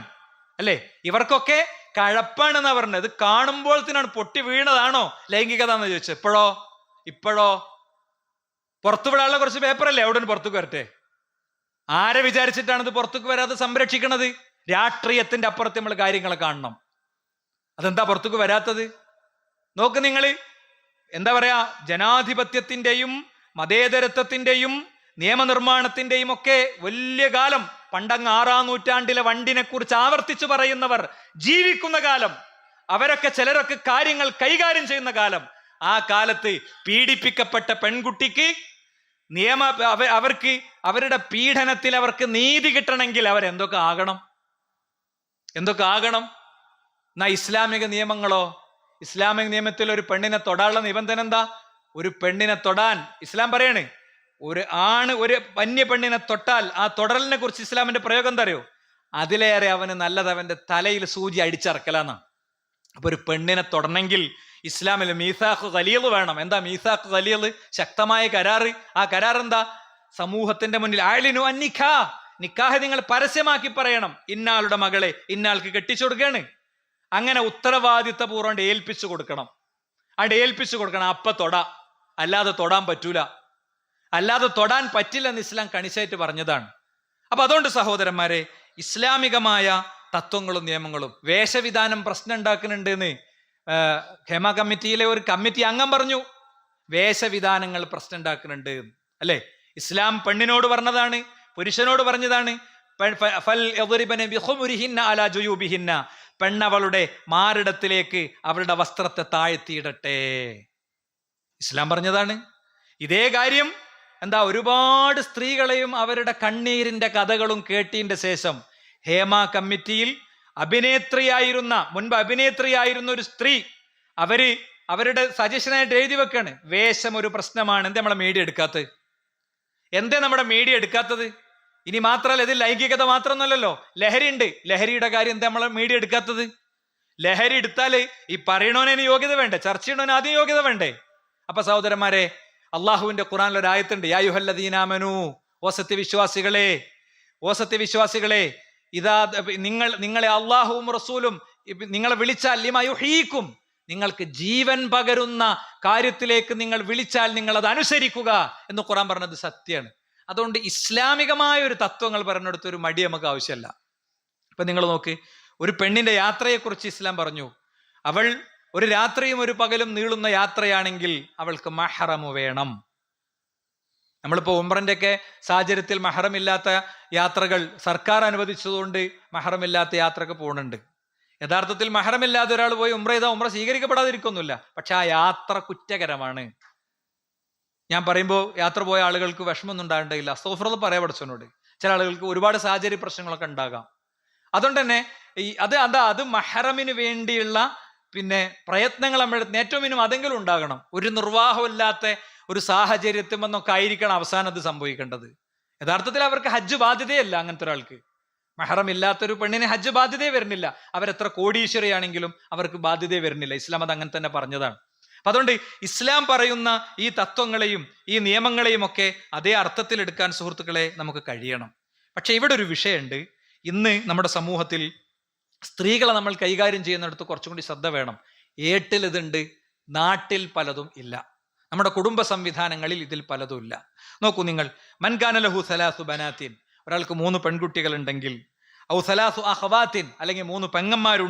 അല്ലെ? ഇവർക്കൊക്കെ കഴപ്പാണെന്നാ പറഞ്ഞത്. ഇത് കാണുമ്പോഴത്തേനാണ് പൊട്ടി വീണതാണോ ലൈംഗികത എന്ന് ചോദിച്ചത്. ഇപ്പോഴോ പുറത്തു വിടാനുള്ള കുറച്ച് പേപ്പറല്ലേ അവിടെ പുറത്തേക്ക് വരട്ടെ. ആരെ വിചാരിച്ചിട്ടാണ് ഇത് പുറത്തേക്ക് വരാതെ സംരക്ഷിക്കണത്? രാഷ്ട്രീയത്തിന്റെ അപ്പുറത്ത് നമ്മൾ കാര്യങ്ങളെ കാണണം. അതെന്താ പുറത്തേക്ക് വരാത്തത്? നോക്ക് നിങ്ങള്, എന്താ പറയാ, ജനാധിപത്യത്തിന്റെയും മതേതരത്വത്തിന്റെയും നിയമനിർമ്മാണത്തിന്റെയും ഒക്കെ വലിയ കാലം, പണ്ടങ്ങ് 6-ാം നൂറ്റാണ്ടിലെ വണ്ടിനെ കുറിച്ച് ആവർത്തിച്ചു പറയുന്നവർ ജീവിക്കുന്ന കാലം, അവരൊക്കെ ചിലരൊക്കെ കാര്യങ്ങൾ കൈകാര്യം ചെയ്യുന്ന കാലം. ആ കാലത്ത് പീഡിപ്പിക്കപ്പെട്ട പെൺകുട്ടിക്ക് അവർക്ക് അവരുടെ പീഡനത്തിൽ അവർക്ക് നീതി കിട്ടണമെങ്കിൽ അവരെന്തൊക്കെ ആകണം? എന്നാ ഇസ്ലാമിക നിയമങ്ങളോ? ഇസ്ലാമിക നിയമത്തിൽ ഒരു പെണ്ണിനെ തൊടാനുള്ള നിബന്ധന എന്താ? ഒരു പെണ്ണിനെ തൊടാൻ ഇസ്ലാം പറയണേ, ഒരു ആണ് ഒരു വന്യ പെണ്ണിനെ തൊട്ടാൽ ആ തൊടലിനെ കുറിച്ച് ഇസ്ലാമിന്റെ പ്രയോഗം എന്താ അറിയോ? അതിലേറെ അവന് നല്ലത് അവന്റെ തലയിൽ സൂചി അടിച്ചിറക്കലാന്നാണ്. അപ്പൊ ഒരു പെണ്ണിനെ തൊടണമെങ്കിൽ ഇസ്ലാമിൽ മീസാഖ് ഖലീൽ വേണം. എന്താ മീസാഖ് ഖലീൽ? ശക്തമായ കരാറ്. ആ കരാർ എന്താ? സമൂഹത്തിന്റെ മുന്നിൽ അയലിനു അന്നിഖാ, നിക്കാഹ് നിങ്ങൾ പരസ്യമാക്കി പറയണം. ഇന്നാളുടെ മകളെ ഇന്നാൾക്ക് കെട്ടിച്ചു കൊടുക്കുകയാണ്. അങ്ങനെ ഉത്തരവാദിത്തപൂർവ്വം ഏൽപ്പിച്ചു കൊടുക്കണം. അപ്പൊ അല്ലാതെ തൊടാൻ പറ്റൂല. അല്ലാതെ തൊടാൻ പറ്റില്ലെന്ന് ഇസ്ലാം കണിശായിട്ട് പറഞ്ഞതാണ്. അപ്പൊ അതുകൊണ്ട് സഹോദരന്മാരെ, ഇസ്ലാമികമായ തത്വങ്ങളും നിയമങ്ങളും വേഷവിധാനം പ്രശ്നം ഉണ്ടാക്കുന്നുണ്ട് എന്ന് ഹേമ കമ്മിറ്റിയിലെ ഒരു കമ്മിറ്റി അംഗം പറഞ്ഞു. വേഷവിധാനങ്ങൾ പ്രശ്നം ഉണ്ടാക്കുന്നുണ്ട്, അല്ലെ? ഇസ്ലാം പെണ്ണിനോട് പറഞ്ഞതാണ്, പുരുഷനോട് പറഞ്ഞതാണ് പെണ്ണവളുടെ മാറിടത്തിലേക്ക് അവളുടെ വസ്ത്രത്തെ താഴ്ത്തിയിടട്ടെ. ഇസ്ലാം പറഞ്ഞതാണ്. ഇതേ കാര്യം ഒരുപാട് സ്ത്രീകളെയും അവരുടെ കണ്ണീരിന്റെ കഥകളും കേട്ടതിന്റെ ശേഷം ഹേമ കമ്മിറ്റിയിൽ മുൻപ് അഭിനേത്രിയായിരുന്ന ഒരു സ്ത്രീ അവരുടെ സജഷനായിട്ട് എഴുതി വെക്കാണ്, വേഷം ഒരു പ്രശ്നമാണ്. എന്തേ നമ്മളെ മീഡിയ എടുക്കാത്തത്? നമ്മുടെ മീഡിയ എടുക്കാത്തത്? ഇനി മാത്രമല്ല, ഇത് ലൈംഗികത മാത്രമൊന്നുമല്ലല്ലോ, ലഹരി ഉണ്ട്. ലഹരിയുടെ കാര്യം എന്താ നമ്മളെ മീഡിയ എടുക്കാത്തത്? ലഹരി എടുത്താല് ഈ പറയണോനെ യോഗ്യത വേണ്ടേ? ചർച്ച ചെയ്യണോന് ആദ്യം യോഗ്യത വേണ്ടേ? അപ്പൊ സഹോദരന്മാരെ, അള്ളാഹുവിന്റെ ഖുറാനിൽ ഒരു ആയത്തുണ്ട്, യാ അയ്യുഹല്ലദീനാമനൂ, ഓ സത്യവിശ്വാസികളെ, ഇതാ നിങ്ങളെ അള്ളാഹുവും റസൂലും നിങ്ങളെ വിളിച്ചാൽ ലിമാ യുഹീക്കും, നിങ്ങൾക്ക് ജീവൻ പകരുന്ന കാര്യത്തിലേക്ക് നിങ്ങൾ വിളിച്ചാൽ നിങ്ങൾ അത് അനുസരിക്കുക എന്ന് ഖുറാൻ പറഞ്ഞത് സത്യമാണ്. അതുകൊണ്ട് ഇസ്ലാമികമായ ഒരു തത്വങ്ങൾ പറഞ്ഞെടുത്ത ഒരു മടി നമുക്ക് ആവശ്യമല്ല. ഇപ്പൊ നിങ്ങൾ നോക്ക്, ഒരു പെണ്ണിന്റെ യാത്രയെക്കുറിച്ച് ഇസ്ലാം പറഞ്ഞു, അവൾ ഒരു രാത്രിയും ഒരു പകലും നീളുന്ന യാത്രയാണെങ്കിൽ അവൾക്ക് മഹ്റമ് വേണം. നമ്മളിപ്പോ ഉംറന്റെ ഒക്കെ സാഹചര്യത്തിൽ മഹ്റമില്ലാത്ത യാത്രകൾ സർക്കാർ അനുവദിച്ചതുകൊണ്ട് മഹ്റമില്ലാത്ത യാത്രക്ക് പോകുന്നുണ്ട്. യഥാർത്ഥത്തിൽ മഹ്റമില്ലാതെ ഒരാൾ പോയി ഉംറ ചെയ്താൽ ഉംറ സ്വീകരിക്കപ്പെടാതിരിക്കൊന്നുമില്ല, പക്ഷെ ആ യാത്ര കുറ്റകരമാണ്. ഞാൻ പറയുമ്പോൾ യാത്ര പോയ ആളുകൾക്ക് വിഷമൊന്നും ഉണ്ടാകേണ്ടതില്ല, അസ്തഗ്ഫിറുല്ലാഹ് പറയാ പഠിച്ചവനോട്. ചില ആളുകൾക്ക് ഒരുപാട് സാഹചര്യ പ്രശ്നങ്ങളൊക്കെ ഉണ്ടാകാം. അതുകൊണ്ട് തന്നെ അത് മഹ്റമിന് വേണ്ടിയുള്ള പ്രയത്നങ്ങൾ നമ്മുടെ ഏറ്റവും മിനിമം അതെങ്കിലും ഉണ്ടാകണം. ഒരു നിർവാഹമില്ലാത്ത ഒരു സാഹചര്യത്തിമെന്നൊക്കെ ആയിരിക്കണം അവസാനം അത് സംഭവിക്കേണ്ടത്. യഥാർത്ഥത്തിൽ അവർക്ക് ഹജ്ജ് ബാധ്യതയല്ല. അങ്ങനത്തെ ഒരാൾക്ക് മഹ്റം ഇല്ലാത്തൊരു പെണ്ണിന് ഹജ്ജ് ബാധ്യതയെ വരുന്നില്ല. അവരെത്ര കോടീശ്വരിയാണെങ്കിലും അവർക്ക് ബാധ്യതയെ വരുന്നില്ല. ഇസ്ലാം അത് അങ്ങനെ തന്നെ പറഞ്ഞതാണ്. അപ്പൊ അതുകൊണ്ട് ഇസ്ലാം പറയുന്ന ഈ തത്വങ്ങളെയും ഈ നിയമങ്ങളെയും ഒക്കെ അതേ അർത്ഥത്തിൽ എടുക്കാൻ സുഹൃത്തുക്കളെ നമുക്ക് കഴിയണം. പക്ഷെ ഇവിടെ ഒരു വിഷയമുണ്ട്. ഇന്ന് നമ്മുടെ സമൂഹത്തിൽ സ്ത്രീകളെ നമ്മൾ കൈകാര്യം ചെയ്യുന്നിടത്ത് കുറച്ചും കൂടി ശ്രദ്ധ വേണം. ഏട്ടിൽ ഇതുണ്ട്, നാട്ടിൽ പലതും ഇല്ല. നമ്മുടെ കുടുംബ സംവിധാനങ്ങളിൽ ഇതിൽ പലതും ഇല്ല. നോക്കൂ നിങ്ങൾ, മൻകാന ലഹു സലാസു ബനാത്തിൻ, ഒരാൾക്ക് 3 പെൺകുട്ടികൾ ഉണ്ടെങ്കിൽ, ഔ സലാസു അഖവാത്തിൻ, അല്ലെങ്കിൽ 3 പെങ്ങന്മാരുണ്ടെങ്കിൽ